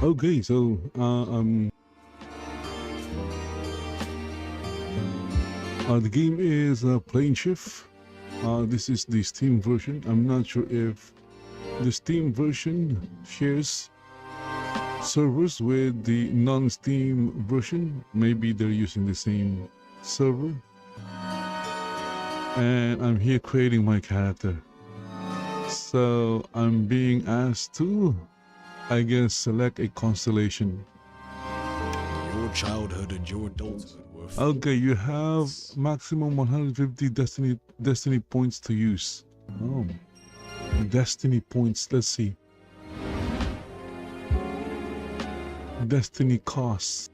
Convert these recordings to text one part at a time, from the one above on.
Okay, so the game is PlaneShift. This is the Steam version. I'm not sure if the Steam version shares servers with the non-Steam version. Maybe they're using the same server. And I'm here creating my character. So I'm being asked to, I guess, select a constellation. Your childhood and your adulthood were Okay, you have maximum 150 destiny points to use. Oh, destiny points. Let's see. Destiny costs.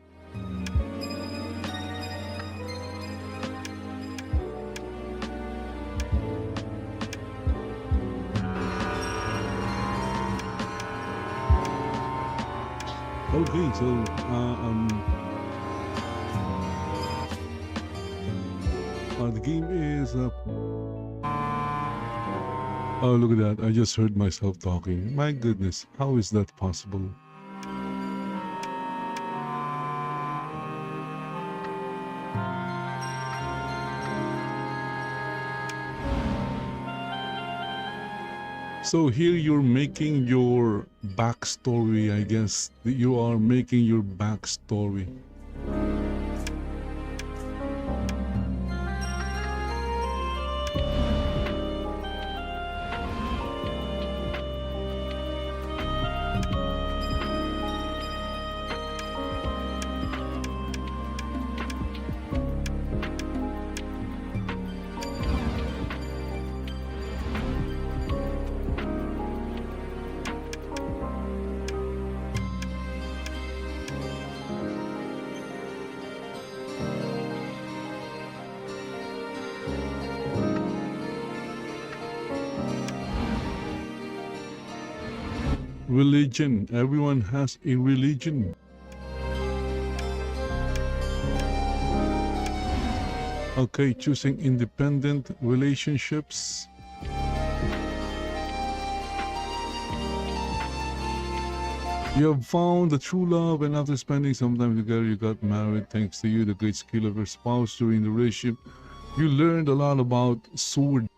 Okay, so the game is oh, look at that. I just heard myself talking. My goodness, how is that possible? So here you're making your backstory, I guess. You are making your backstory. Religion. Everyone has a religion. Okay, choosing independent relationships. You have found the true love, and after spending some time together, you got married. Thanks to you, the great skill of your spouse during the relationship, you learned a lot about sword.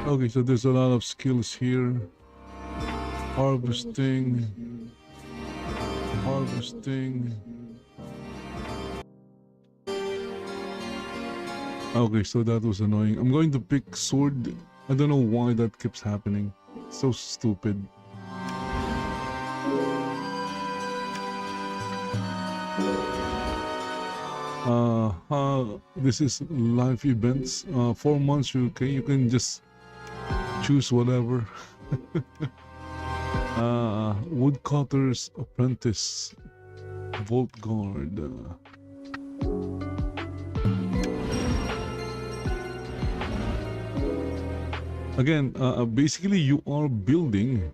Okay, so there's a lot of skills here. Harvesting. Okay, so that was annoying. I'm going to pick sword. I don't know why that keeps happening. So stupid. This is live events. 4 months you can just choose whatever. Woodcutter's apprentice, vault guard. Again, basically you are building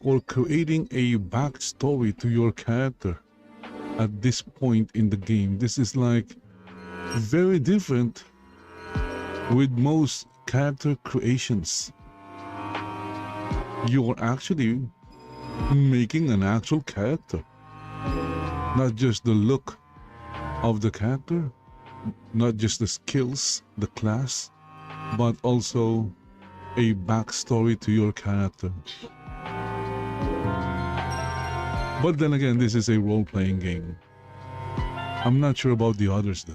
or creating a backstory to your character at this point in the game. This is like very different with most character creations. You are actually making an actual character, not just the look of the character, not just the skills, the class, but also a backstory to your character. But then again, this is a role-playing game. I'm not sure about the others though.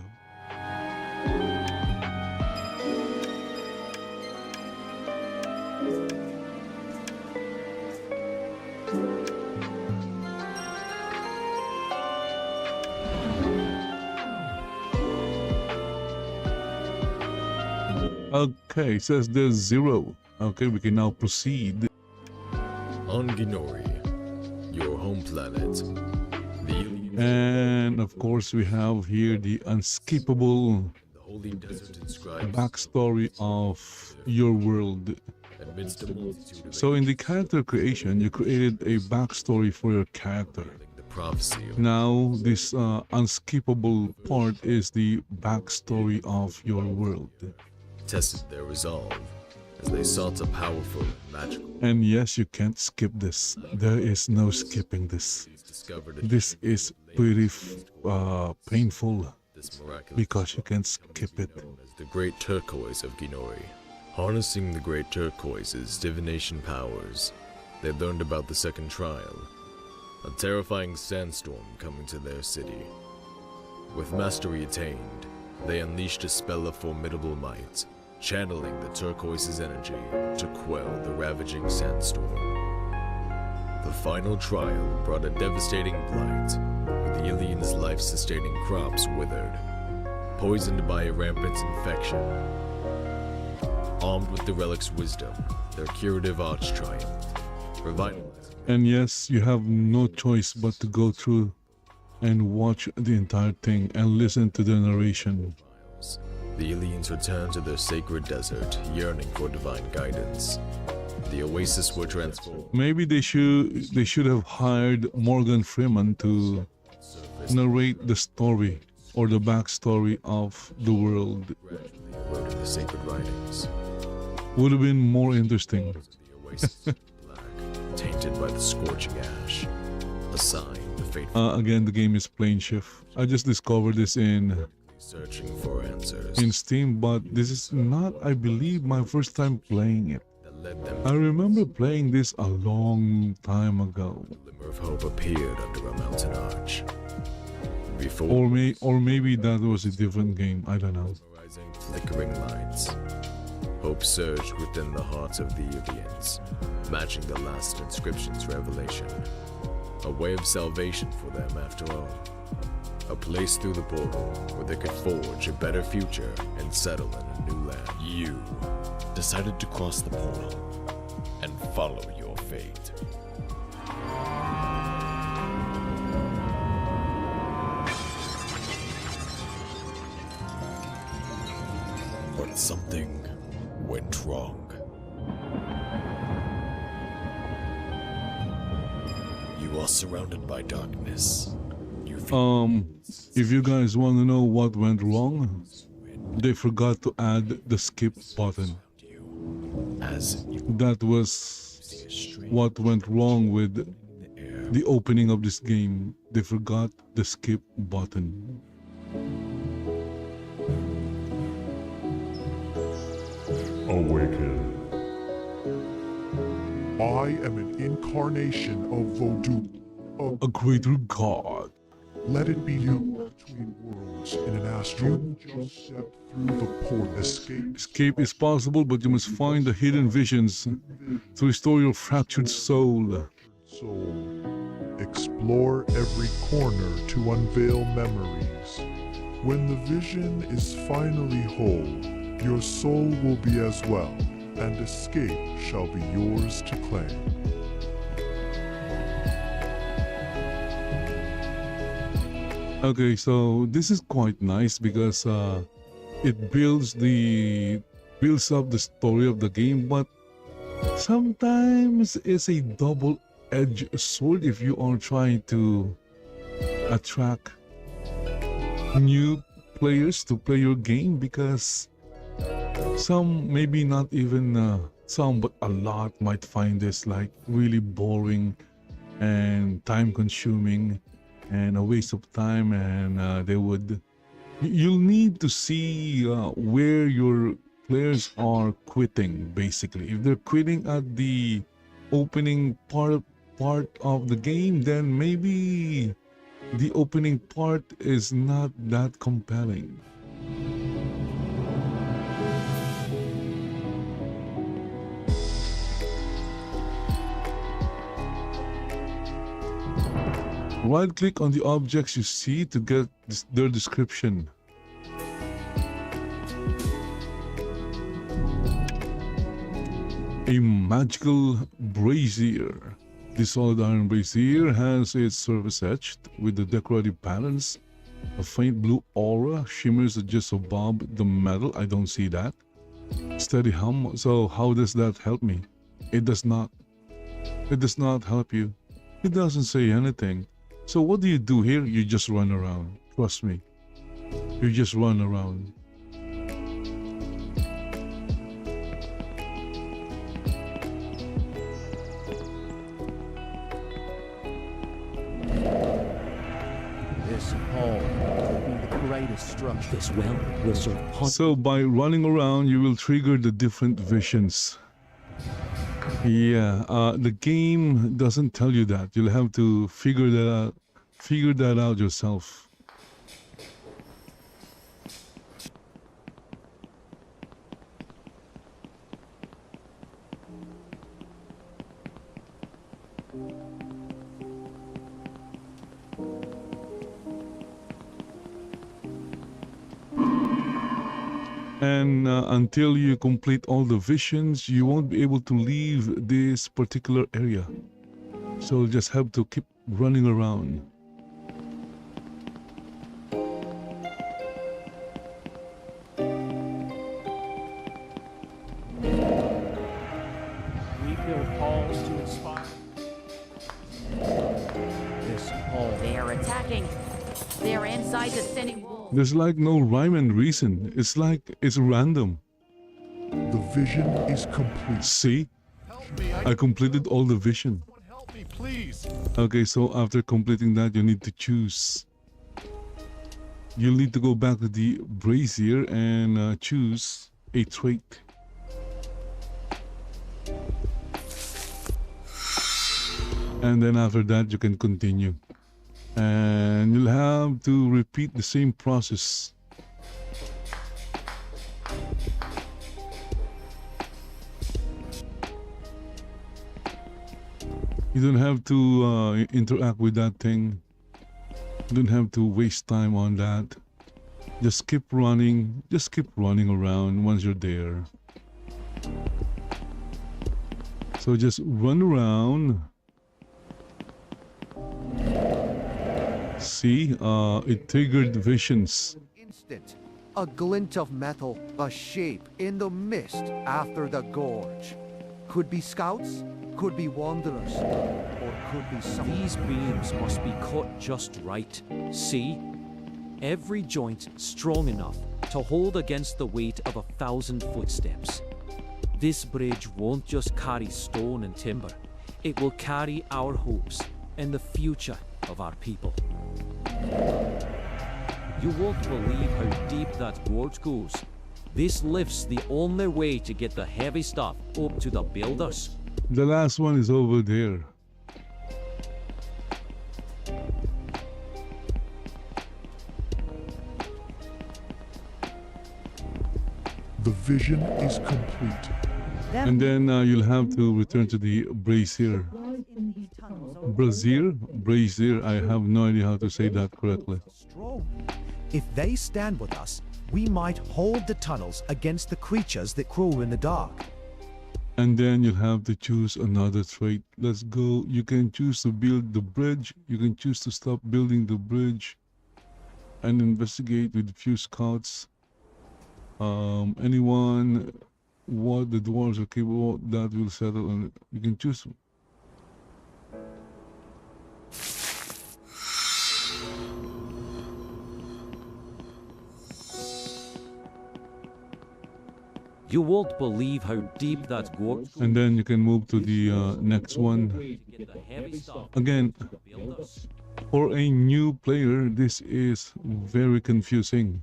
Okay, it says there's 0. Okay, we can now proceed. On Ginori, your home planet, And of course we have here the unskippable the holy desert inscribed backstory of your world. amidst a multitude of So in the character creation, you created a backstory for your character. the prophecy of Now this unskippable part is the backstory of your world. tested their resolve as they sought a powerful and magical. And yes, you can't skip this. There is no skipping this. Discovered a This is pretty painful this miraculous because you can't skip it. known as the Great Turquoise of Ginori. Harnessing the Great Turquoise's divination powers, they learned about the second trial, a terrifying sandstorm coming to their city. With mastery attained, they unleashed a spell of formidable might, channeling the turquoise's energy to quell the ravaging sandstorm. The final trial brought a devastating blight, with the aliens' life-sustaining crops withered, poisoned by a rampant infection. Armed with the relic's wisdom, their curative arch triumphed, revitalizing. And yes, you have no choice but to go through and watch the entire thing and listen to the narration. The aliens returned to their sacred desert, yearning for divine guidance. The oasis were transformed. Maybe they should have hired Morgan Freeman to narrate the story or the backstory of the world. Gradually eroding the sacred writings. Would have been more interesting. The oasis was black, tainted by the scorching ash. A sign the fateful Again, the game is PlaneShift. I just discovered this in searching for answers Steam, but this is not, I believe, my first time playing it. that led them I to remember playing this a long time ago. a glimmer of hope appeared under a mountain arch. Before Or maybe that was a different game, I don't know. rising flickering lights, hope surged within the hearts of the aliens, matching the last inscription's revelation. A way of salvation for them after all. A place through the portal where they could forge a better future and settle in a new land. You decided to cross the portal and follow your fate. But something went wrong. You are surrounded by darkness. You feel If you guys want to know what went wrong, they forgot to add the skip button. as you That was see a strange what went wrong with air. the opening of this game. They forgot the skip button. awaken. I am an incarnation of Vodou. A greater god. Let it be you between worlds in an astral. Just step through the port. Escape. Escape is possible, but you must find the hidden visions to restore your fractured soul. Soul. Explore every corner to unveil memories. When the vision is finally whole, your soul will be as well, and escape shall be yours to claim. Okay, so this is quite nice because it builds up the story of the game, but sometimes it's a double-edged sword if you are trying to attract new players to play your game, because some, maybe not even some, but a lot might find this like really boring and time-consuming and a waste of time, and you'll need to see where your players are quitting. Basically, if they're quitting at the opening part of the game, then maybe the opening part is not that compelling. Right-click on the objects you see to get their description. A magical brazier. The solid iron brazier has its surface etched with the decorative patterns. A faint blue aura shimmers just above the metal. I don't see that. Steady hum. So how does that help me? It does not. It does not help you. It doesn't say anything. So what do you do here? You just run around. Trust me. You just run around. This hall will be the greatest structure. This well will serve hundreds. So by running around, you will trigger the different visions. Yeah, the game doesn't tell you that. You'll have to figure that out yourself. And until you complete all the visions, you won't be able to leave this particular area. So you'll just have to keep running around. We build halls to inspire. This hall. They are attacking. They are inside the thinning wall. There's like no rhyme and reason. It's like it's random. The vision is complete. See? I completed all the vision. Help me, please. Okay, so after completing that, you need to choose. You'll need to go back to the brazier and choose a trait. And then after that, you can continue. And you'll have to repeat the same process. You don't have to interact with that thing. You don't have to waste time on that. Just keep running. Just keep running around once you're there. So just run around. See, it triggered visions. Instant. A glint of metal, a shape in the mist after the gorge. Could be scouts, could be wanderers, or could be someone. These beams must be cut just right. See? Every joint strong enough to hold against the weight of 1,000 footsteps. This bridge won't just carry stone and timber. It will carry our hopes and the future of our people. You won't believe how deep that gorge goes. This lift's the only way to get the heavy stuff up to the builders. The last one is over there. The vision is complete. And then you'll have to return to the brazier. Brazier? Brazier. I have no idea how to say that correctly. Strong. If they stand with us, we might hold the tunnels against the creatures that crawl in the dark. And then you'll have to choose another trait. Let's go. You can choose to build the bridge. You can choose to stop building the bridge and investigate with few scouts. Anyone what the dwarves are capable, that will settle on it. You can choose. You won't believe how deep that gorge goes. And then you can move to the next one. To get the heavy stuff Again, to the builders. for a new player, this is very confusing.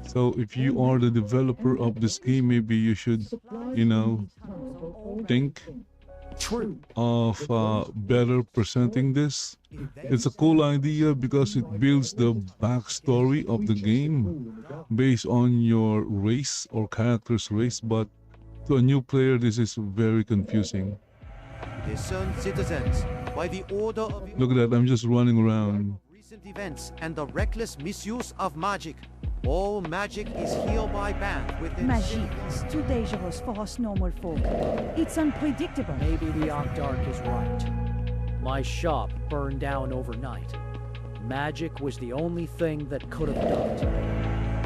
So if you are the developer of this game, maybe you should, you know, think of better presenting this. It's a cool idea because it builds the backstory of the game based on your race or character's race, but to a new player, this is very confusing. Listen, citizens, by the order of Look at that, I'm just running around. recent events and the reckless misuse of magic, all magic is hereby banned within Magic is too dangerous for us normal folk. It's unpredictable. Maybe the Octarch is right. My shop burned down overnight. Magic was the only thing that could have done it.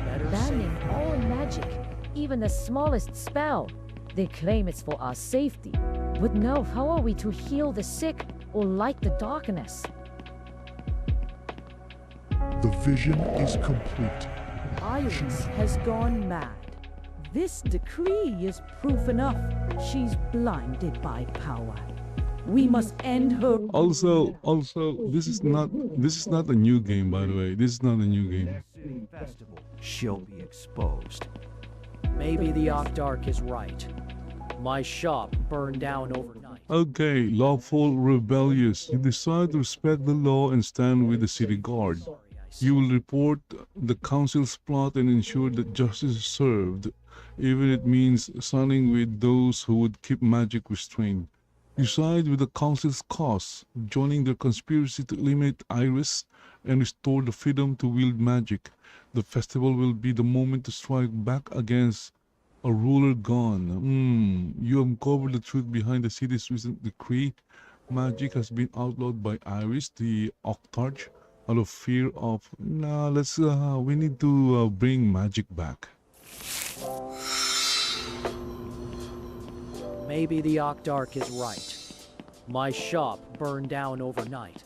Better Banning safe. all magic, even the smallest spell. They claim it's for our safety. But no, how are we to heal the sick or light the darkness? The vision is complete. Iris has gone mad. This decree is proof enough. She's blinded by power. We must end her. Also, this is not a new game, by the way. This is not a new game. festival shall be exposed. Maybe the Octarch is right. My shop burned down overnight. Okay, lawful rebellious. You decide to respect the law and stand with the city guard. You will report the council's plot and ensure that justice is served, even if it means siding with those who would keep magic restrained. You side with the council's cause, joining their conspiracy to eliminate Iris and restore the freedom to wield magic. The festival will be the moment to strike back against a ruler gone. You uncover the truth behind the city's recent decree. Magic has been outlawed by Iris, the Octarch, out of fear of, we need to bring magic back. Maybe the Octarch is right. My shop burned down overnight.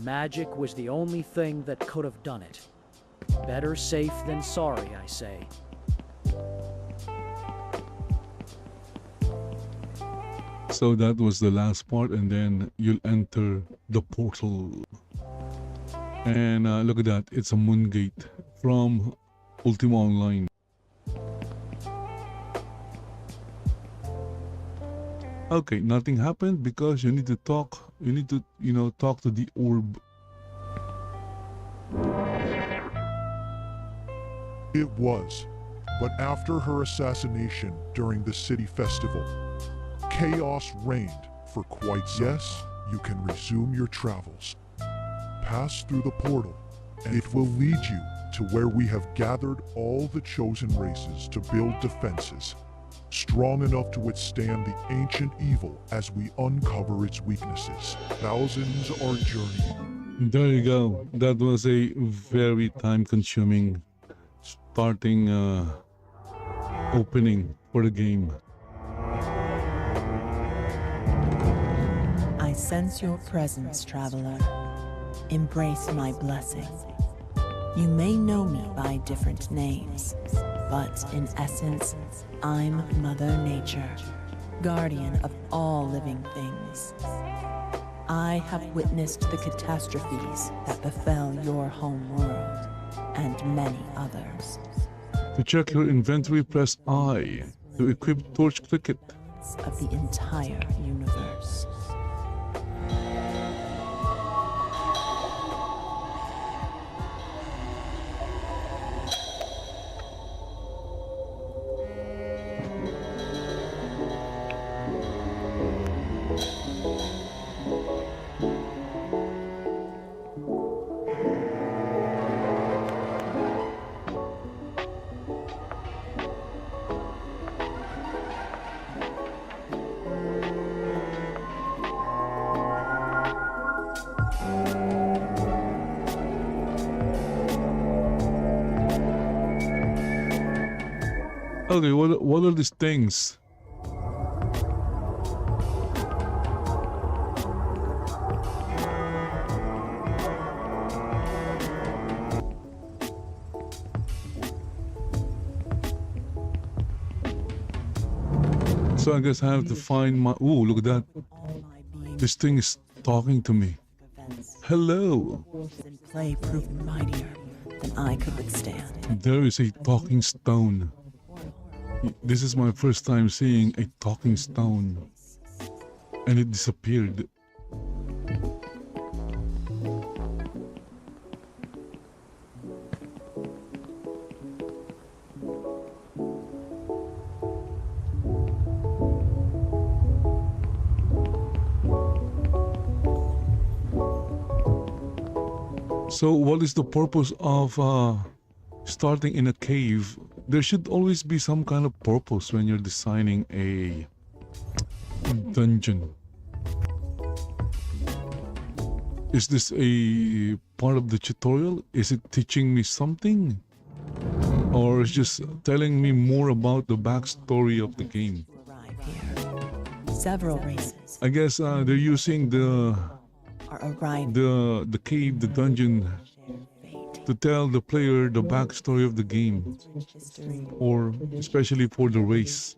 Magic was the only thing that could have done it. Better safe than sorry, I say. So that was the last part, and then you'll enter the portal. And look at that, it's a moon gate from Ultima Online. Okay, nothing happened because you need to talk. You need to, talk to the orb. It was, but after her assassination during the city festival, chaos reigned for quite some. Yes, you can resume your travels. Pass through the portal, and it will lead you to where we have gathered all the chosen races to build defenses, strong enough to withstand the ancient evil as we uncover its weaknesses. Thousands are journeying. There you go. That was a very time-consuming starting opening for the game. I sense your presence, traveler. Embrace my blessing. You may know me by different names, but in essence, I'm Mother Nature, guardian of all living things. I have witnessed the catastrophes that befell your home world, and many others. To check your inventory, press I. To equip torch, click it. Of the entire universe. Okay, what are these things? So I guess I have to find my... Ooh, look at that. This thing is talking to me. Hello. In play proved mightier than I could withstand. There is a talking stone. This is my first time seeing a talking stone. And it disappeared. So what is the purpose of starting in a cave? There should always be some kind of purpose when you're designing a dungeon. Is this a part of the tutorial? Is it teaching me something? Or is just telling me more about the backstory of the game? Several races. I guess they're using the cave, the dungeon, to tell the player the backstory of the game, or especially for the race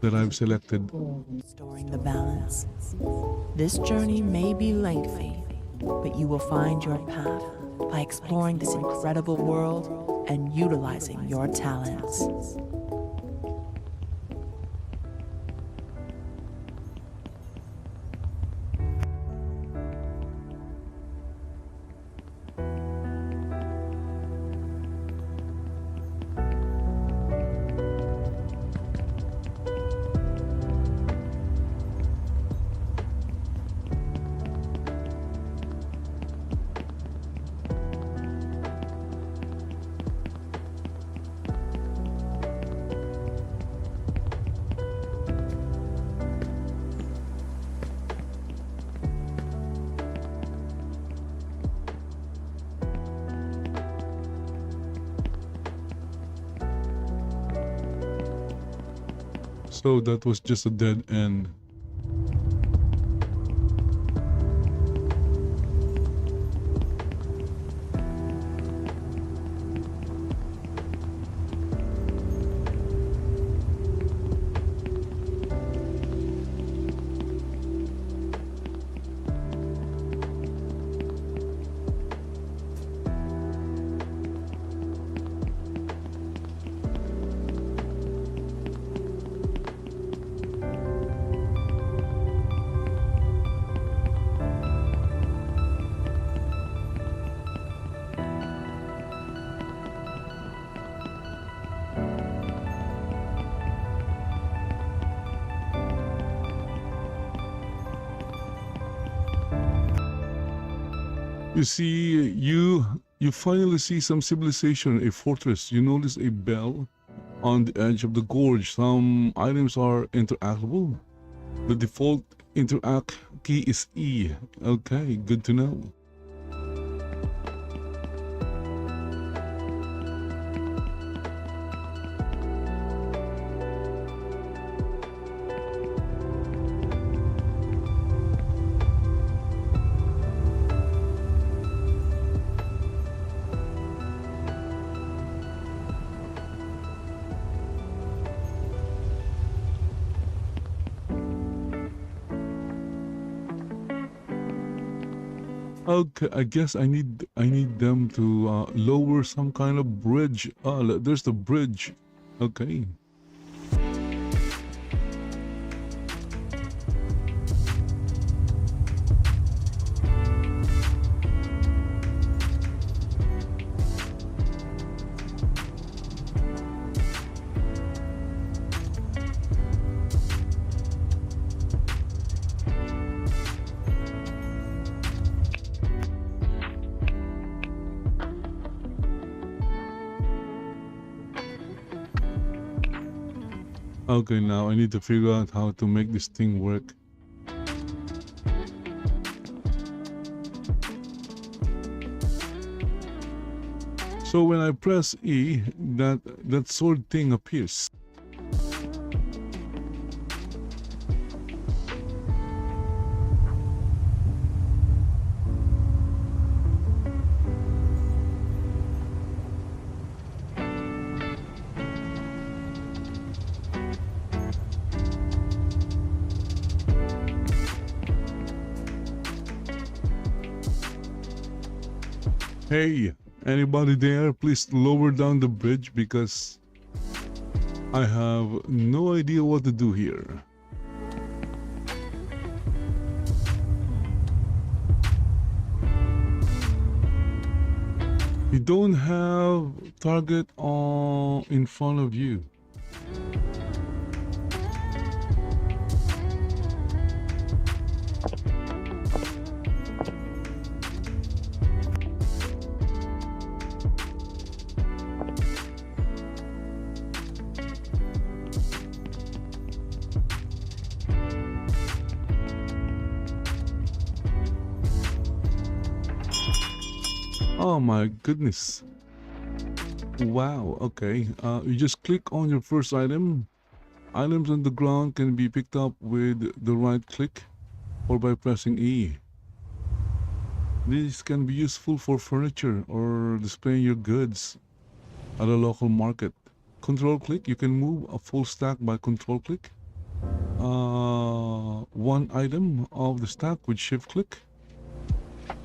that I've selected. Restoring the balance. This journey may be lengthy, but you will find your path by exploring this incredible world and utilizing your talents. So that was just a dead end. You see, you finally see some civilization, a fortress. You notice a bell on the edge of the gorge. Some items are interactable. The default interact key is E. Okay, good to know. Okay, I guess I need them to lower some kind of bridge. There's the bridge. Okay. Okay, now I need to figure out how to make this thing work. So when I press E, that sword thing appears. Hey, anybody there? Please lower down the bridge because I have no idea what to do here. You don't have target on in front of you. Oh my goodness. Wow, okay. You just click on your first item. Items on the ground can be picked up with the right click or by pressing E. This can be useful for furniture or displaying your goods at a local market. Control click, you can move a full stack by control click. One item of the stack with shift click.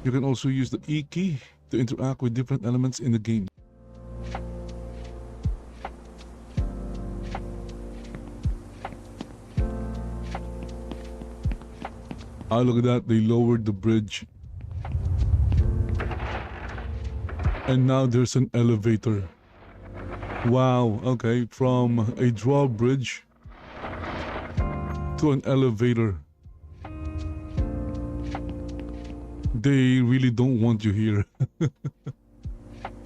You can also use the E key to interact with different elements in the game. Look at that, they lowered the bridge. And now there's an elevator. Wow, okay, from a drawbridge to an elevator. They really don't want you here.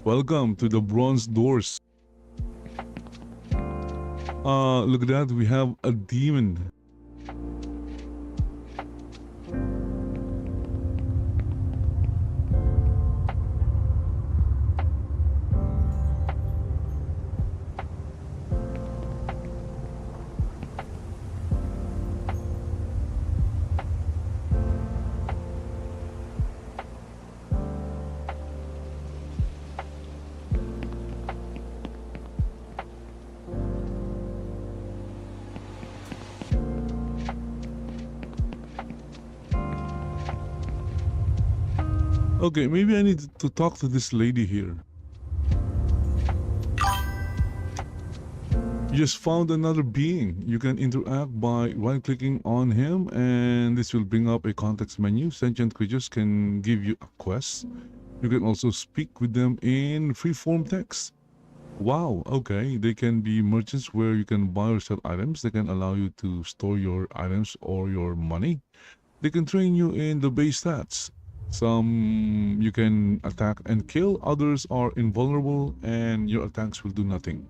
Welcome to the bronze doors. Look at that, we have a demon. Okay, maybe I need to talk to this lady here. You just found another being. You can interact by right-clicking on him, and this will bring up a context menu. Sentient creatures can give you a quest. You can also speak with them in free-form text. Wow, okay. They can be merchants where you can buy or sell items. They can allow you to store your items or your money. They can train you in the base stats. Some you can attack and kill, others are invulnerable and your attacks will do nothing.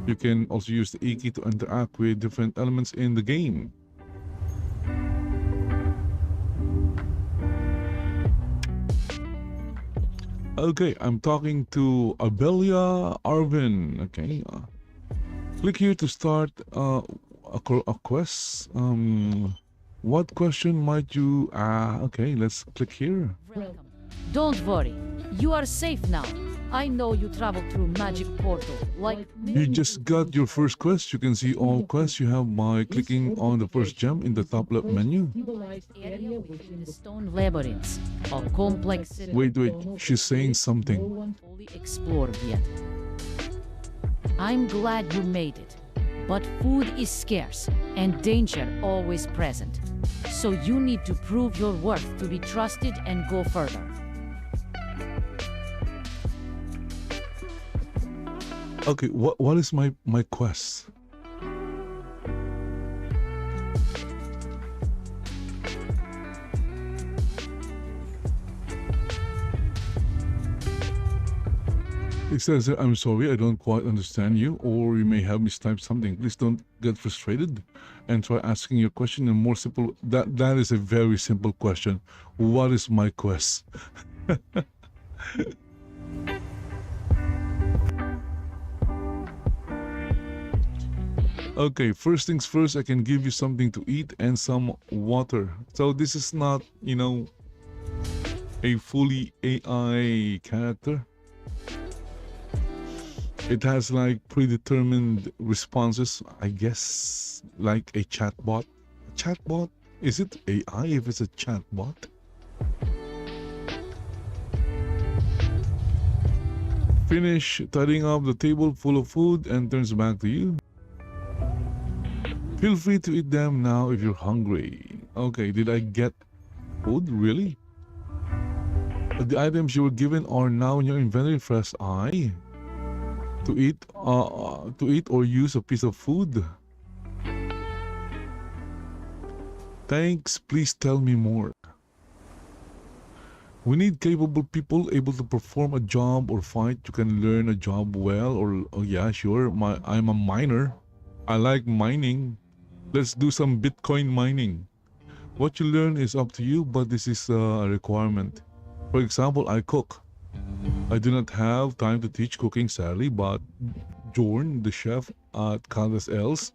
You can also use the E key to interact with different elements in the game. Okay, I'm talking to Abelia Arvin. Okay, click here to start a quest. What question might you... okay, let's click here. Don't worry, you are safe now. I know you travel through magic portal, like You just got your first quest. You can see all quests you have by clicking on the first gem in the top left menu. area within the stone labyrinths, a complex city Wait, she's saying something. fully explored yet. I'm glad you made it, but food is scarce and danger always present. So you need to prove your worth to be trusted and go further. Okay, what is my quest? It says, I'm sorry, I don't quite understand you, or you may have mistyped something. Please don't get frustrated and try asking your question in more simple. That is a very simple question. What is my quest? Okay, first things first, I can give you something to eat and some water. So this is not, a fully AI character. It has like predetermined responses, I guess, like a chatbot. Chatbot? Is it AI if it's a chatbot? Finish tidying up the table full of food and turns back to you. Feel free to eat them now if you're hungry. Okay, did I get food? Really? The items you were given are now in your inventory. Press I to eat or use a piece of food. Thanks, please tell me more. We need capable people able to perform a job or fight. You can learn a job well, or oh yeah, sure. I'm a miner. I like mining. Let's do some Bitcoin mining. What you learn is up to you, but this is a requirement. For example, I cook. I do not have time to teach cooking sadly, but Jorn, the chef at Caldas L's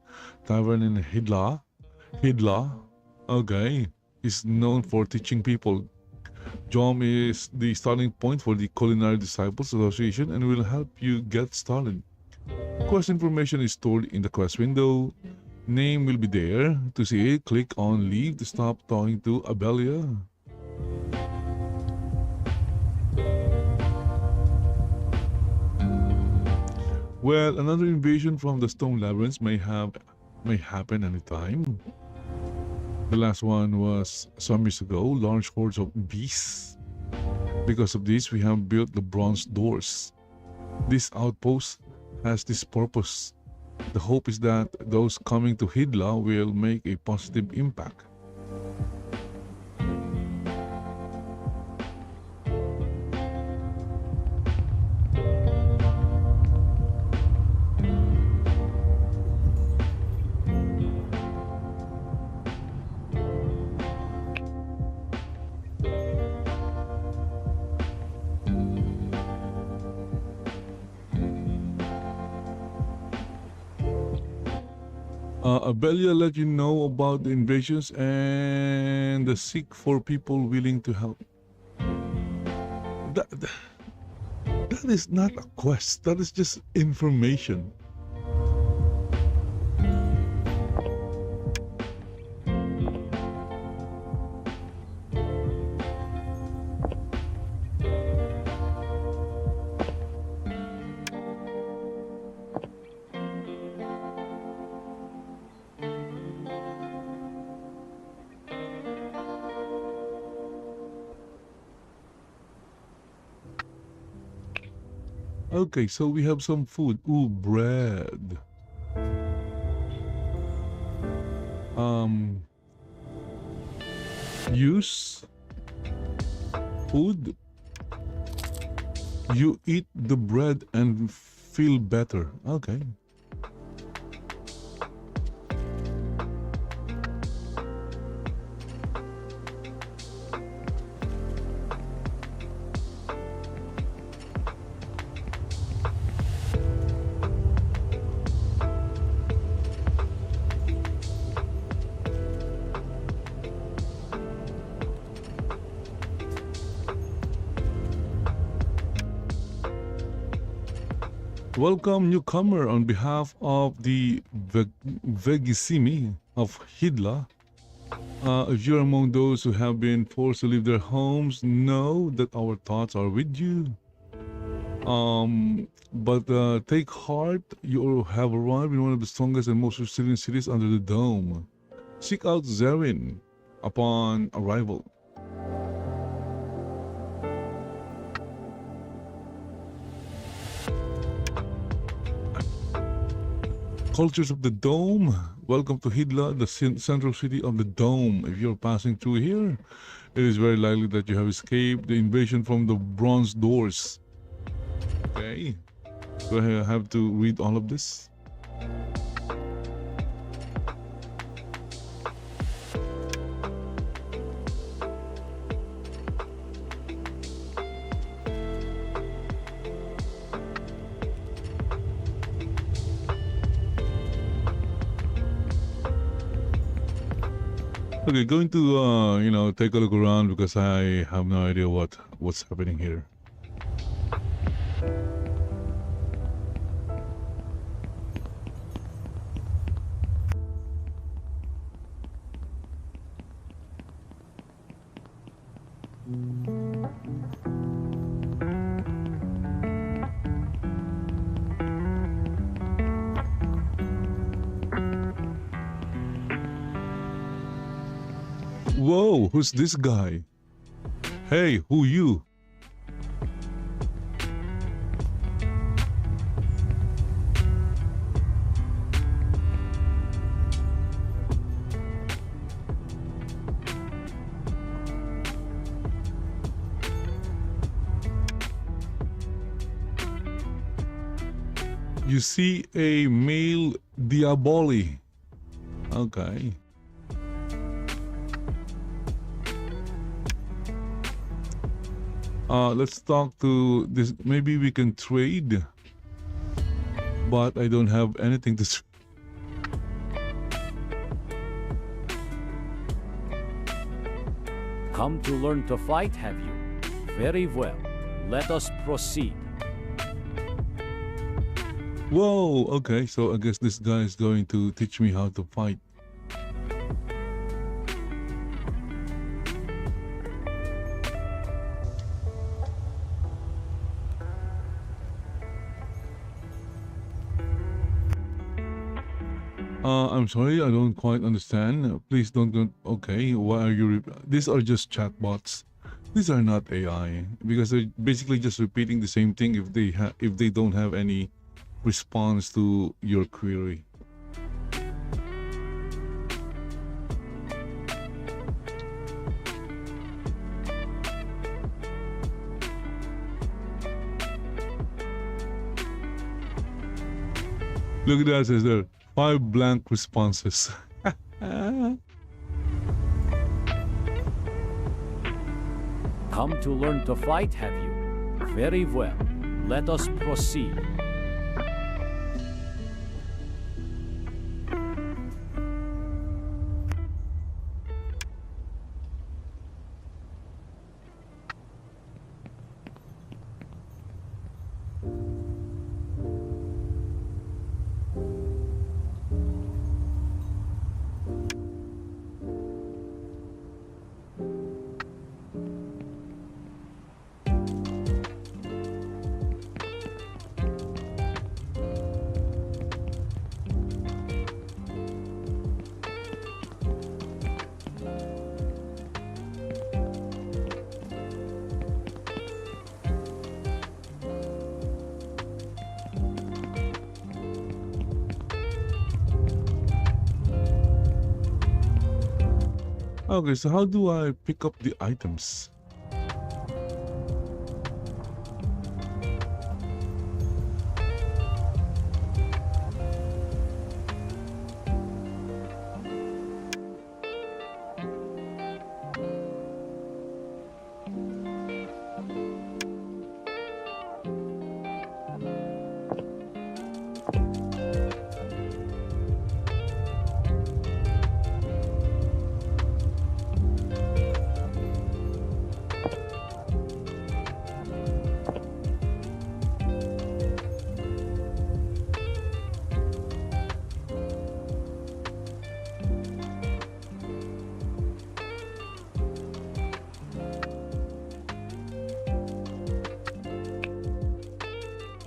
Tavern in Hidla, okay, is known for teaching people. Jom is the starting point for the Culinary Disciples Association and will help you get started. Quest information is stored in the quest window. Name will be there. To see it, click on leave to stop talking to Abelia. Well, another invasion from the stone labyrinths may happen anytime. The last one was some years ago, large hordes of beasts. Because of this, we have built the bronze doors. This outpost has this purpose. The hope is that those coming to Hidla will make a positive impact. Abelia let you know about the invasions and the seek for people willing to help. That is not a quest, that is just information. Okay, so we have some food. Ooh, bread. Use food. You eat the bread and feel better. Okay. Welcome, newcomer, on behalf of the Vegisimi of Hidla. If you're among those who have been forced to leave their homes, know that our thoughts are with you. But take heart, you have arrived in one of the strongest and most resilient cities under the dome. Seek out Zerin upon arrival. Cultures of the Dome. Welcome to Hidla, the central city of the Dome. If you're passing through here, it is very likely that you have escaped the invasion from the Bronze Doors. Okay. Do I have to read all of this? Okay, going to take a look around because I have no idea what's happening here. Whoa, who's this guy? Hey, who you? You see a male Diaboli. Okay. Let's talk to this. Maybe we can trade, but I don't have anything to. Come to learn to fight, have you? Very well. Let us proceed. Whoa, okay, so I guess this guy is going to teach me how to fight. I'm sorry, I don't quite understand. Please don't. Okay, why are you? These are just chatbots. These are not AI because they're basically just repeating the same thing if they don't have any response to your query. Look at that, says there 5 blank responses. Come to learn to fight, have you? Very well. Let us proceed. Okay, so how do I pick up the items?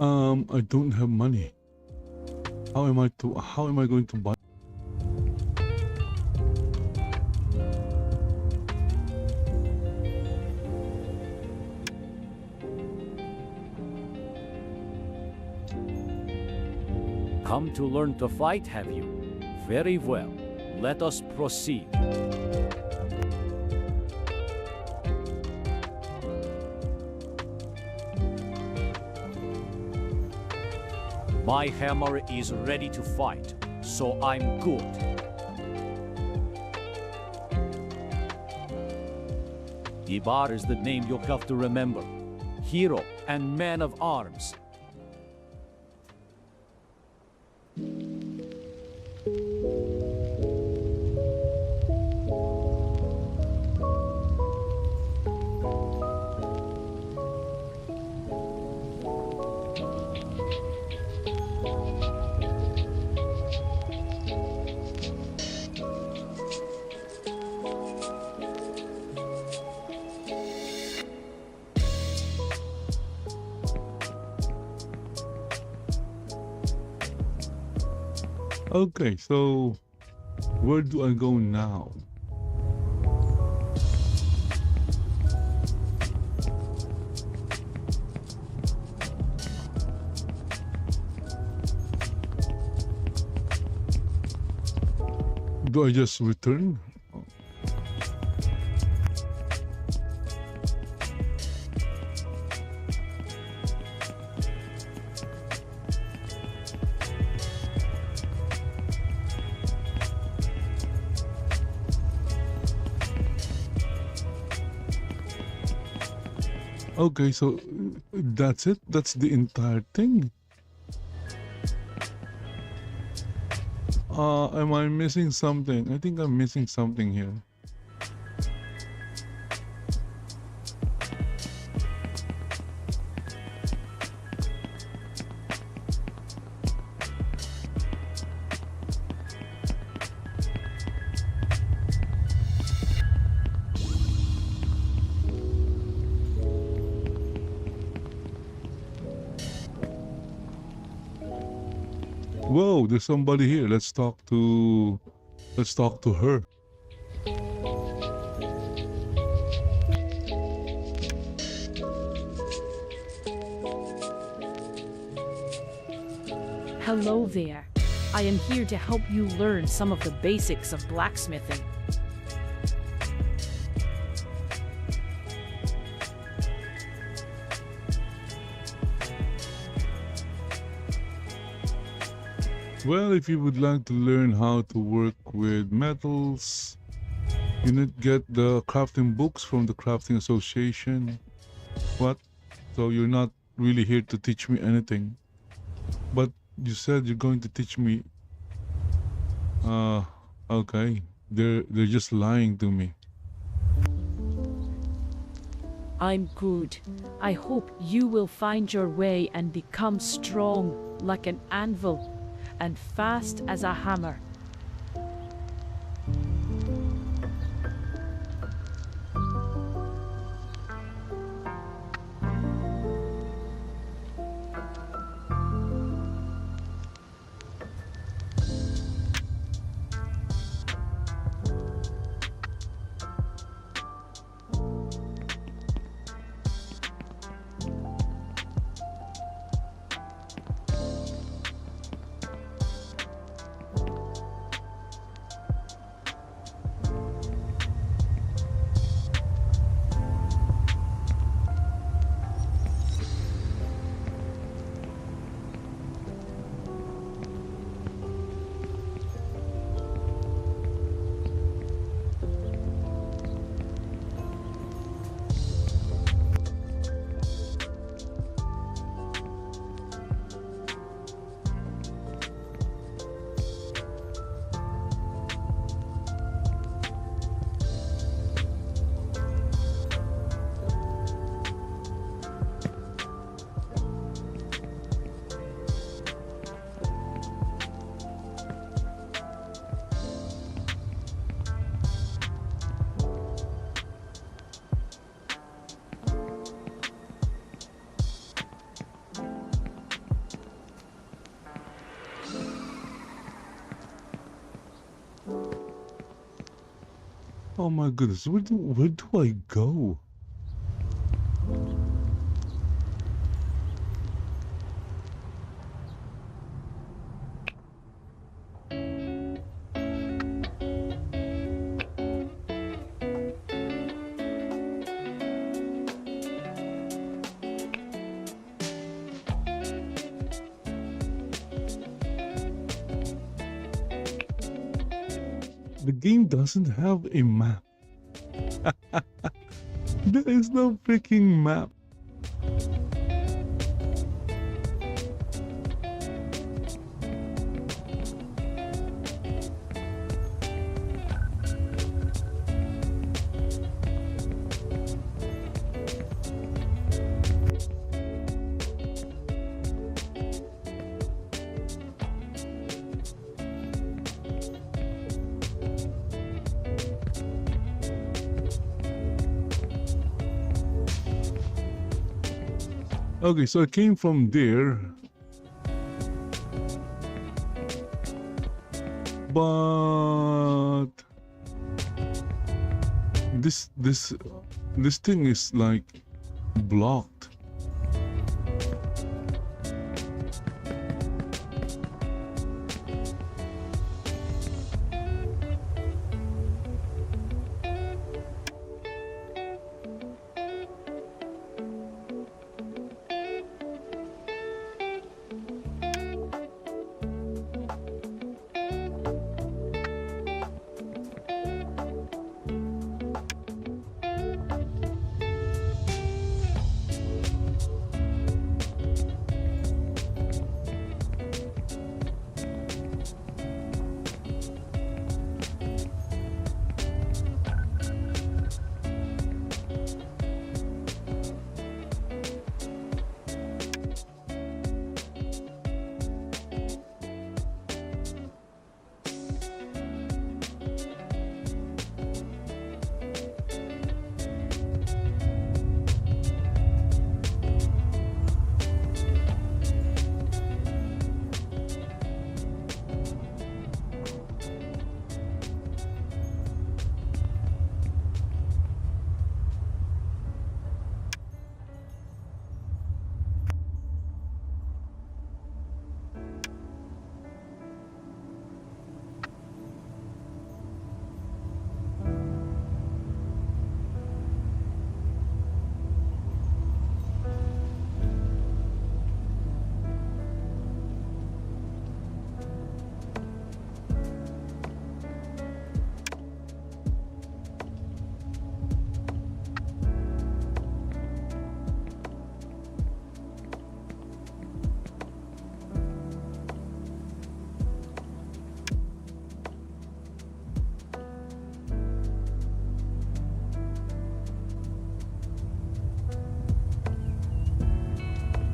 I don't have money. How am I going to buy? Come to learn to fight, have you? Very well. Let us proceed. My hammer is ready to fight, so I'm good. Ibar is the name you'll have to remember. Hero and man of arms. Okay, so where do I go now? Do I just return? Okay, so that's it? That's the entire thing? Am I missing something? I think I'm missing something here. Whoa, there's somebody here. Let's talk to her. Hello there. I am here to help you learn some of the basics of blacksmithing. Well, if you would like to learn how to work with metals, you need to get the crafting books from the Crafting Association. What? So you're not really here to teach me anything. But you said you're going to teach me. Okay. They're just lying to me. I'm good. I hope you will find your way and become strong like an anvil and fast as a hammer. Oh my goodness, where do I go? The game doesn't have a map. There is no freaking map. Okay, so I came from there, but this thing is like blocked.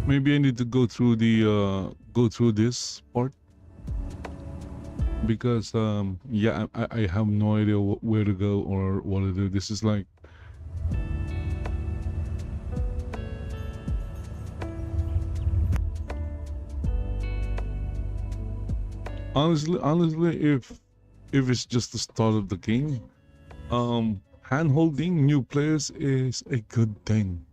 Maybe I need to go through this part because yeah, I have no idea where to go or what to do. This is like honestly, if it's just the start of the game, hand holding new players is a good thing.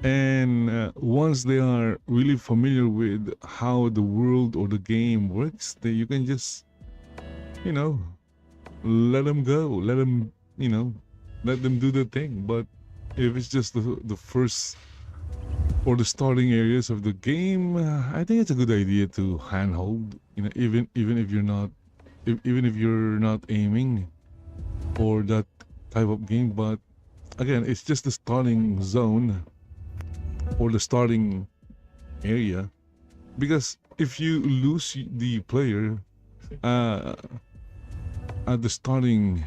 And once they are really familiar with how the world or the game works, then you can just, you know, let them go, let them, let them do their thing. But if it's just the first or the starting areas of the game, I think it's a good idea to handhold. Even if you're not, even if you're not aiming for that type of game. But again, it's just the starting zone or the starting area, because if you lose the player at the starting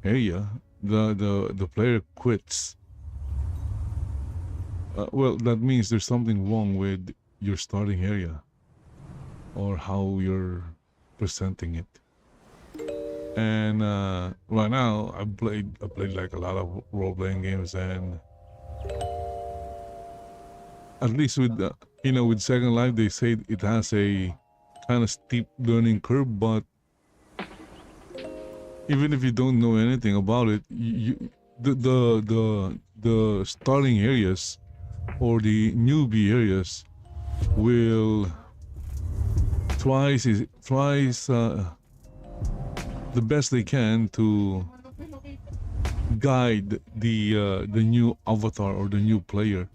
area, the player quits. Well, that means there's something wrong with your starting area or how you're presenting it. And right now I played like a lot of role-playing games, and at least with with Second Life, they say it has a kind of steep learning curve, but even if you don't know anything about it, the starting areas or the newbie areas will tries the best they can to guide the new avatar or the new player.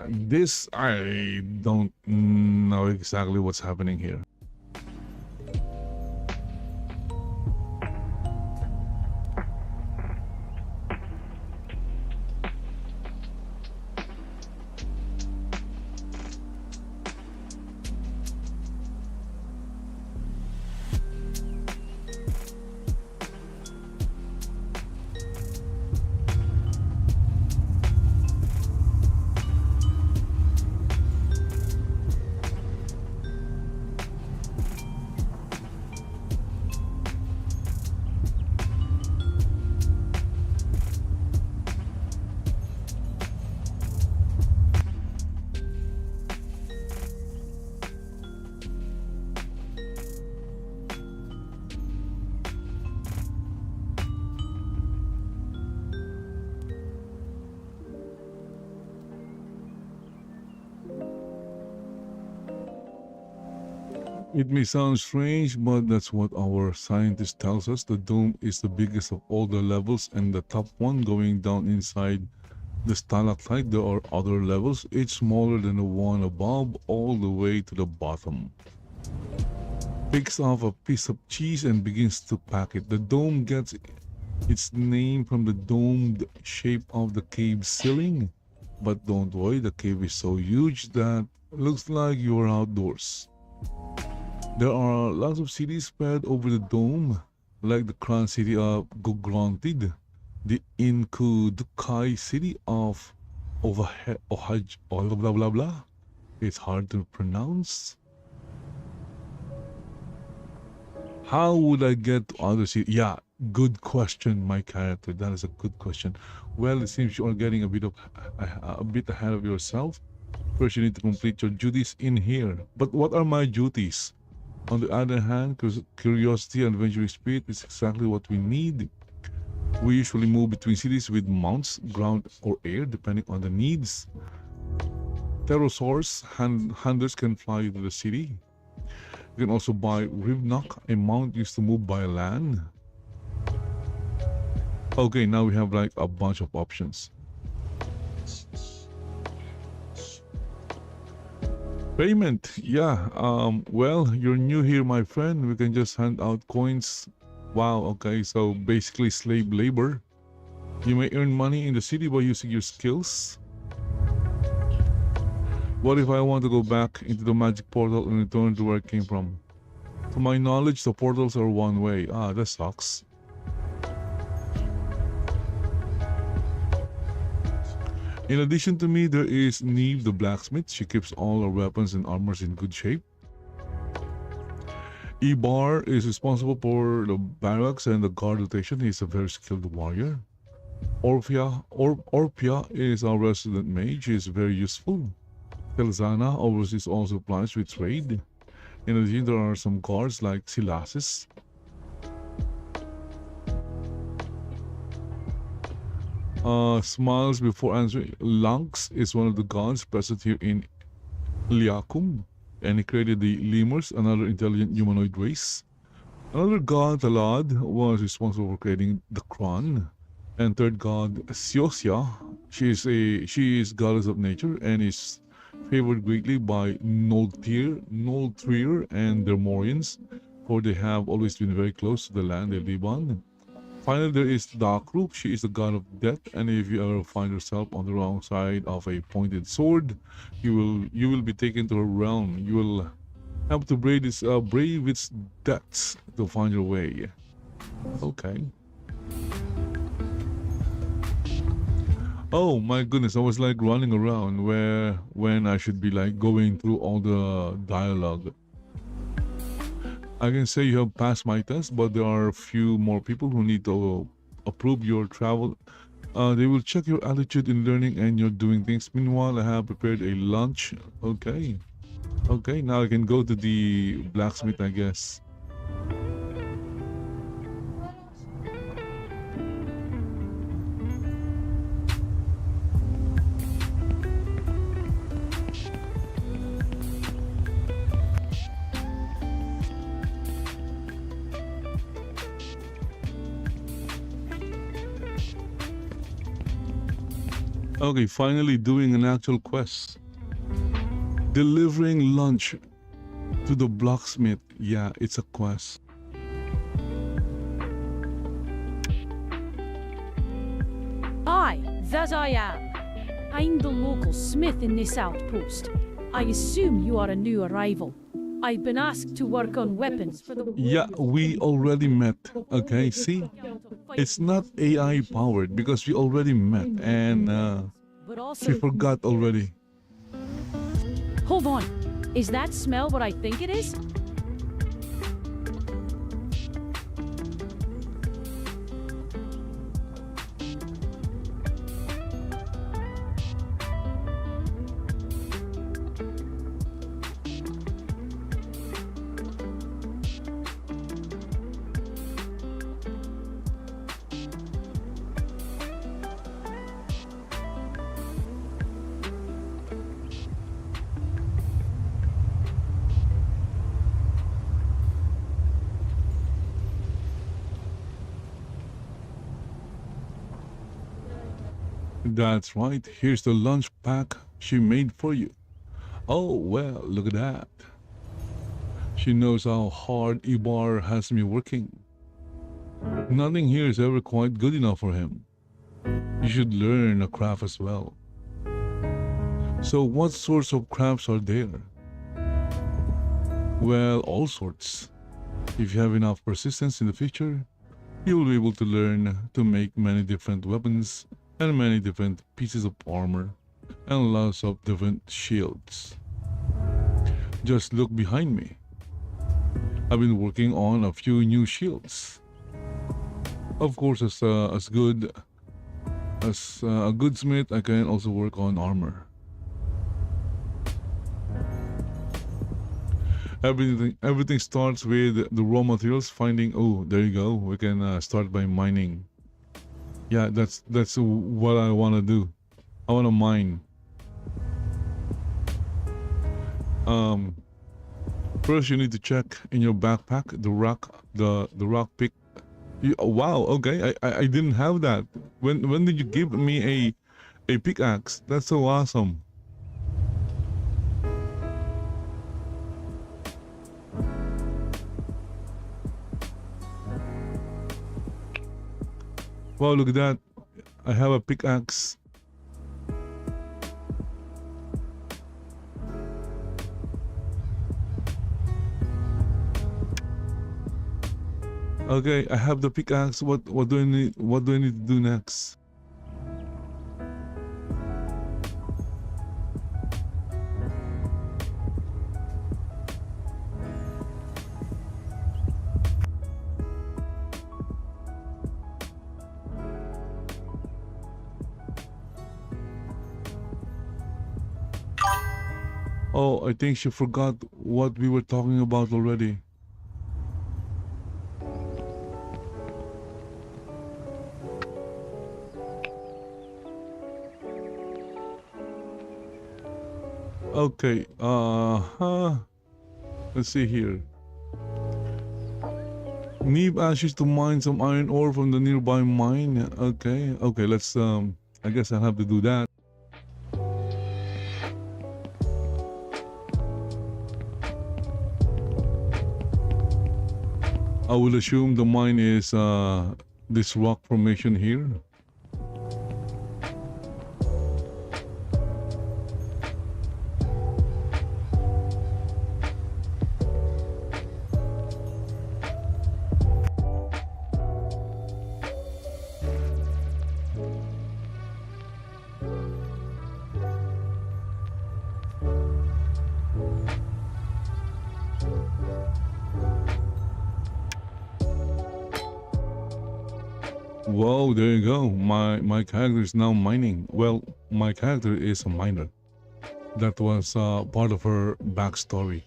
This I don't know exactly what's happening here. It may sound strange, but that's what our scientist tells us. The dome is the biggest of all the levels, and the top one going down inside the stalactite. There are other levels, each smaller than the one above, all the way to the bottom. Picks off a piece of cheese and begins to pack it. The dome gets its name from the domed shape of the cave ceiling. But don't worry, the cave is so huge that it looks like you're outdoors. There are lots of cities spread over the dome, like the crown city of Gograntid, the Inkudukai city of Ohaj, blah blah blah blah. It's hard to pronounce. How would I get to other cities? Yeah, good question, my character. That is a good question. Well, it seems you are getting a bit ahead of yourself. First, you need to complete your duties in here. But what are my duties? On the other hand, curiosity and adventuring spirit is exactly what we need. We usually move between cities with mounts, ground or air, depending on the needs. Pterosaurs, hunters can fly to the city. You can also buy Rivnock, a mount used to move by land. Okay, now we have like a bunch of options. Payment, yeah. Well, you're new here, my friend. We can just hand out coins. Wow, okay, so basically slave labor. You may earn money in the city by using your skills. What if I want to go back into the magic portal and return to where I came from? To my knowledge, the portals are one way. Ah, that sucks. In addition to me, there is Neve the blacksmith. She keeps all our weapons and armors in good shape. Ibar is responsible for the barracks and the guard rotation. He's a very skilled warrior. Orpia is our resident mage. She is very useful. Telzana oversees all supplies with trade. In addition, there are some guards like Silasis. Smiles before answering. Lanx is one of the gods present here in Liakum, and he created the lemurs, another intelligent humanoid race. Another god, Talad, was responsible for creating the Kron. And third god, Siosia, she is goddess of nature and is favored greatly by Noltyr and their Morians, for they have always been very close to the land they live on. Finally, there is Darkrook. She is the god of death, and if you ever find yourself on the wrong side of a pointed sword, you will be taken to her realm. You will have to brave its depths to find your way. Okay. Oh my goodness, I was like running around when I should be like going through all the dialogue. I can say you have passed my test, but there are a few more people who need to approve your travel. They will check your attitude in learning and your doing things. Meanwhile, I have prepared a lunch. Okay. Okay, now I can go to the blacksmith, I guess. Okay, finally doing an actual quest. Delivering lunch to the blacksmith. Yeah, it's a quest. Aye, that I am. I'm the local smith in this outpost. I assume you are a new arrival. I've been asked to work on weapons for the... Yeah, we already met. Okay, see? It's not AI powered because we already met and But she also... forgot already. Hold on. Is that smell what I think it is? That's right. Here's the lunch pack she made for you. Oh, well, look at that. She knows how hard Ibar has me working. Nothing here is ever quite good enough for him. You should learn a craft as well. So what sorts of crafts are there? Well, all sorts. If you have enough persistence in the future, you will be able to learn to make many different weapons and many different pieces of armor and lots of different shields. Just look behind me. I've been working on a few new shields. Of course, as a good smith, I can also work on armor. Everything starts with the raw materials. Finding. Oh, there you go. We can start by mining. Yeah, that's what I want to do. I want to mine. First you need to check in your backpack the rock pick. Wow, okay, I didn't have that. When did you give me a pickaxe? That's so awesome. Wow, look at that. I have a pickaxe. Okay, I have the pickaxe. What do I need? What do I need to do next? Oh, I think she forgot what we were talking about already. Okay, let's see here. Need ashes to mine some iron ore from the nearby mine. Okay, let's I guess I'll have to do that. I will assume the mine is this rock formation here. Whoa, there you go. My character is now mining. Well, my character is a miner. That was part of her backstory.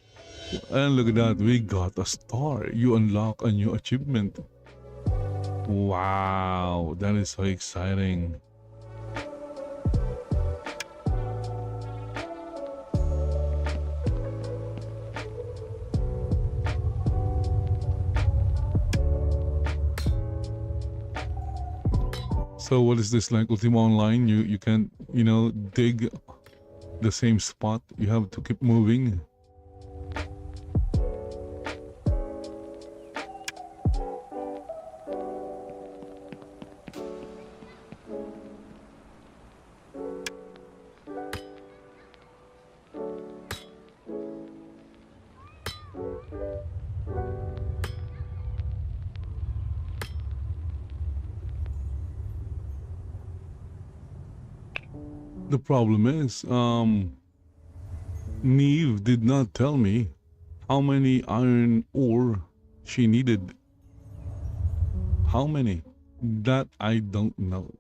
And look at that, we got a star. You unlock a new achievement. Wow, that is so exciting. So what is this, like Ultima Online? You can't, you know, dig the same spot. You have to keep moving. The problem is, Neve did not tell me how many iron ore she needed. How many? That I don't know.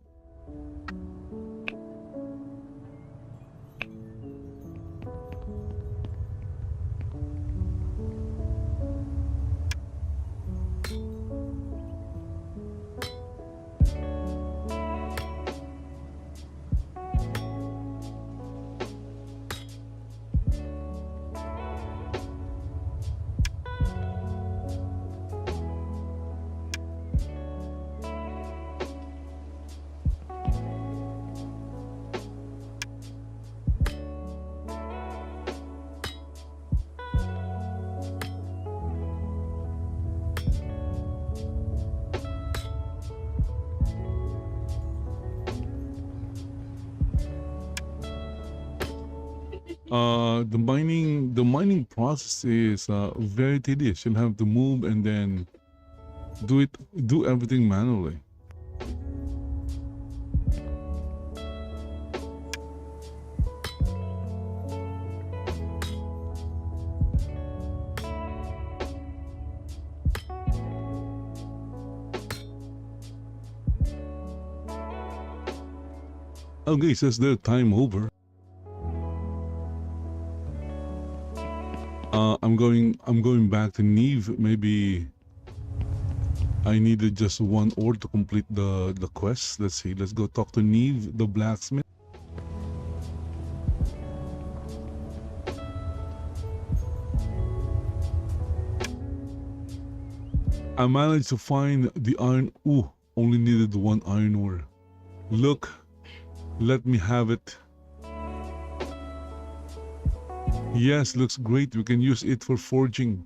The mining process is very tedious. You'll have to move and then do everything manually. Okay, says their time over. I'm going back to Neve. Maybe I needed just one ore to complete the quest. Let's see. Let's go talk to Neve, the blacksmith. I managed to find the iron. Ooh, only needed one iron ore. Look, let me have it. Yes, looks great. We can use it for forging.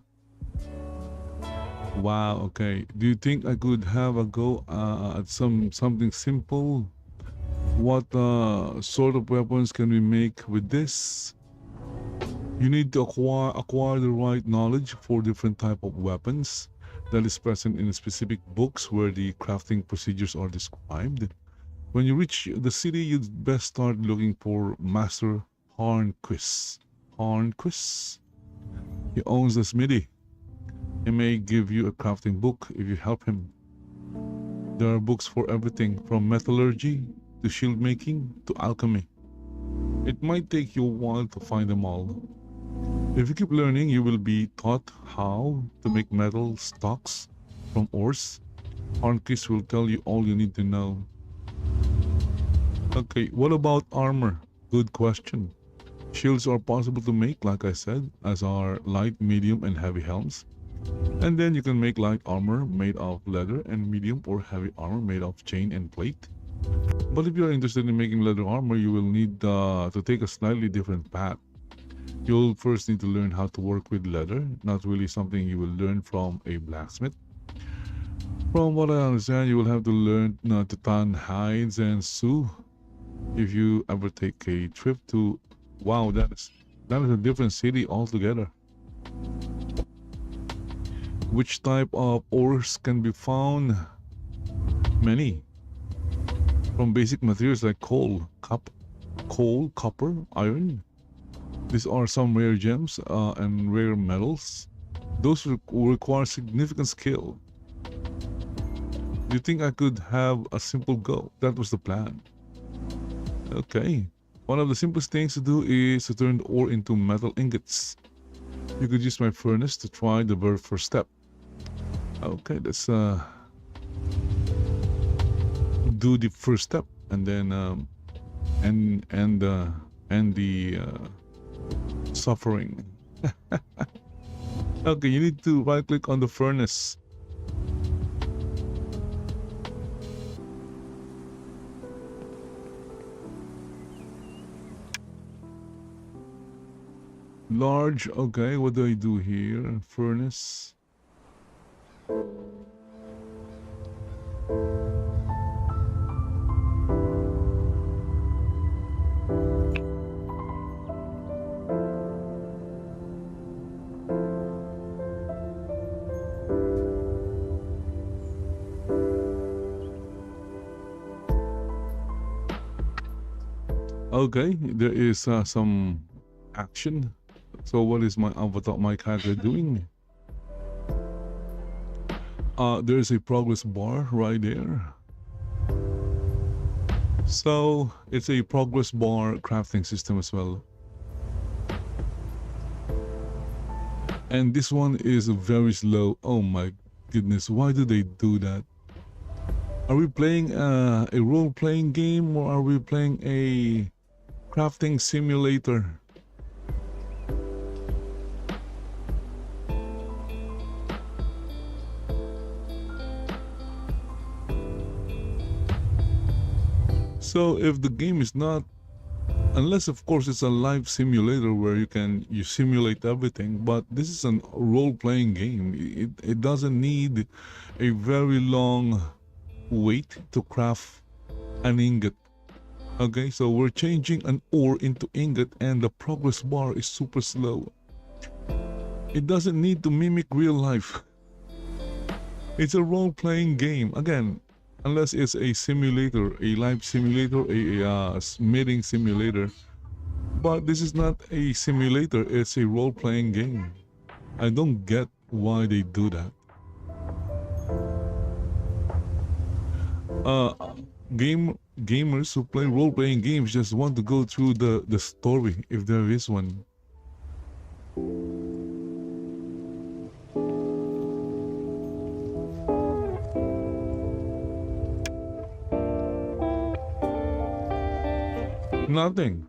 Wow, okay. Do you think I could have a go at something simple? What sort of weapons can we make with this? You need to acquire the right knowledge for different type of weapons that is present in specific books where the crafting procedures are described. When you reach the city, you'd best start looking for Master Hornquist. Hornquist. He owns the smithy. He may give you a crafting book if you help him. There are books for everything from metallurgy to shield making to alchemy. It might take you a while to find them all. If you keep learning, you will be taught how to make metal stocks from ores. Hornquist will tell you all you need to know. Okay, what about armor? Good question. Shields are possible to make, like I said, as are light, medium, and heavy helms. And then you can make light armor made of leather and medium or heavy armor made of chain and plate. But if you are interested in making leather armor, you will need to take a slightly different path. You'll first need to learn how to work with leather, not really something you will learn from a blacksmith. From what I understand, you will have to learn to tan hides and sew if you ever take a trip to... Wow, that is a different city altogether. Which type of ores can be found? Many. From basic materials like coal, copper, iron. These are some rare gems and rare metals. Those require significant skill. Do you think I could have a simple go? That was the plan. Okay. One of the simplest things to do is to turn the ore into metal ingots. You could use my furnace to try the very first step. Okay, let's do the first step and then end the suffering. Okay, you need to right click on the furnace. large. Okay, what do I do here? Furnace. Okay, there is some action. So what is my avatar, my character doing? There is a progress bar right there. So it's a progress bar crafting system as well. And this one is very slow. Oh my goodness, why do they do that? Are we playing a role-playing game, or are we playing a crafting simulator? So if the game is not, unless of course it's a live simulator where you simulate everything, but this is a role-playing game. It doesn't need a very long wait to craft an ingot. Okay, so we're changing an ore into ingot and the progress bar is super slow. It doesn't need to mimic real life. It's a role-playing game. Again, unless it's a simulator, a live simulator, a smithing simulator. But this is not a simulator, it's a role-playing game. I don't get why they do that. Gamers who play role-playing games just want to go through the story, if there is one. Nothing.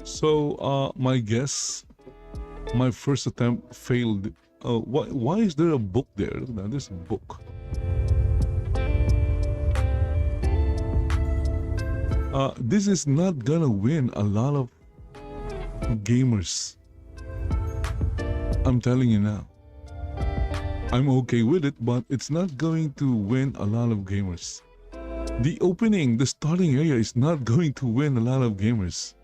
So, my guess, my first attempt failed. Why is there a book there? Look at that, there's a book. This is not gonna win a lot of gamers. I'm telling you now. I'm okay with it, but it's not going to win a lot of gamers. The starting area is not going to win a lot of gamers.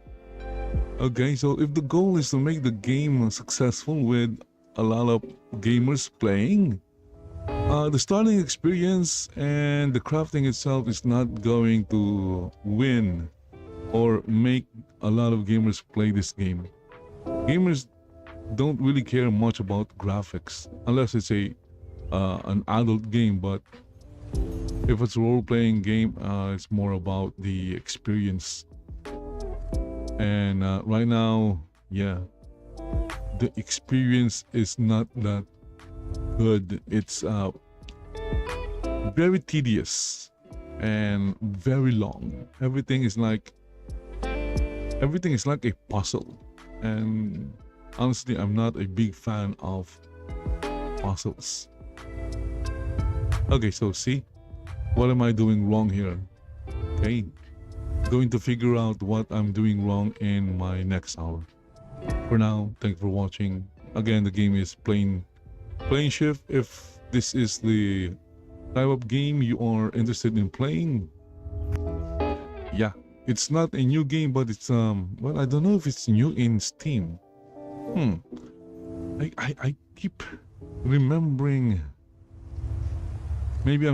Okay, so if the goal is to make the game successful with a lot of gamers playing, the starting experience and the crafting itself is not going to win or make a lot of gamers play this game. Gamers don't really care much about graphics unless it's an adult game, but if it's a role-playing game, it's more about the experience. And right now, yeah, the experience is not that good. It's very tedious and very long. Everything is like a puzzle, and honestly, I'm not a big fan of puzzles. Okay, so see, what am I doing wrong here? Okay, going to figure out what I'm doing wrong in my next hour. For now, thanks for watching. Again, the game is PlaneShift. If this is the type of game you are interested in playing, yeah, it's not a new game, but it's well, I don't know if it's new in Steam. I keep remembering. Maybe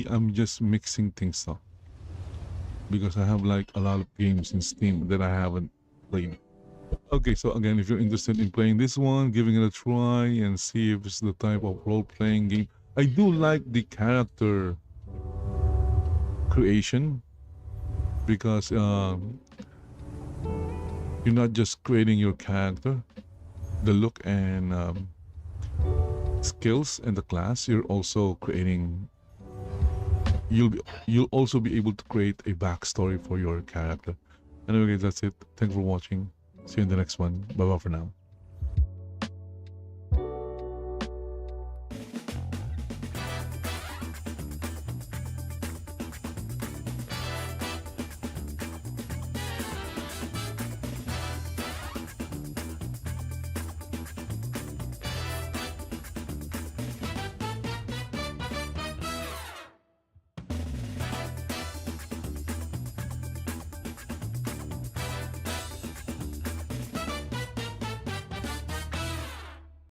I'm just mixing things up, because I have like a lot of games in Steam that I haven't played. Okay, so again, if you're interested in playing this one, giving it a try and see if it's the type of role-playing game. I do like the character creation, because you're not just creating your character, the look and skills and the class, you're also creating you'll also be able to create a backstory for your character. Anyway, guys, that's it. Thanks for watching. See you in the next one. Bye bye for now.